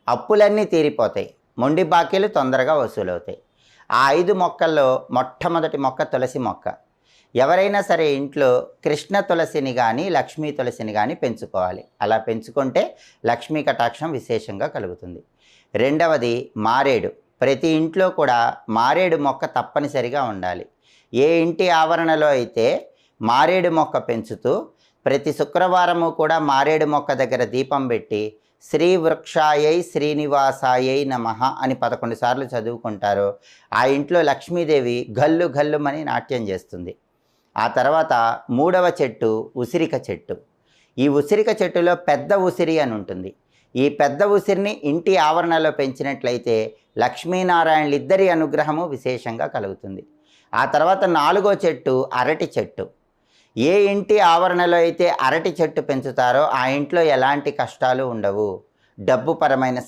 అప్పులన్నీ తీరిపోతాయి, మొండి బాకీలు తొందరగా వసూలవుతాయి. ఆ 5 మొక్కల్లో మొట్టమొదటి మొక్క తులసి మొక్క. ఎవరైనా సరే ఇంట్లో కృష్ణ తులసిని కానీ లక్ష్మీ తులసిని కానీ పెంచుకోవాలి. అలా పెంచుకుంటే లక్ష్మీ కటాక్షం విశేషంగా కలుగుతుంది. రెండవది మారేడు. ప్రతి ఇంట్లో కూడా మారేడు మొక్క తప్పనిసరిగా ఉండాలి. ఏ ఇంటి ఆవరణలో అయితే మారేడు మొక్క పెంచుతూ ప్రతి శుక్రవారము కూడా మారేడు మొక్క దగ్గర దీపం పెట్టి శ్రీ వృక్షాయై శ్రీనివాసాయై నమః అని 11 సార్లు చదువుకుంటారో ఆ ఇంట్లో లక్ష్మీదేవి గల్లు గల్లుమని నాట్యం చేస్తుంది. ఆ తర్వాత మూడవ చెట్టు ఉసిరిక చెట్టు. ఈ ఉసిరిక చెట్టులో పెద్ద ఉసిరి అని ఉంటుంది. ఈ పెద్ద ఉసిరిని ఇంటి ఆవరణలో పెంచినట్లయితే లక్ష్మీనారాయణలిద్దరి అనుగ్రహము విశేషంగా కలుగుతుంది. ఆ తర్వాత నాలుగో చెట్టు అరటి చెట్టు. ఏ ఇంటి ఆవరణలో అయితే అరటి చెట్టు పెంచుతారో ఆ ఇంట్లో ఎలాంటి కష్టాలు ఉండవు. డబ్బుపరమైన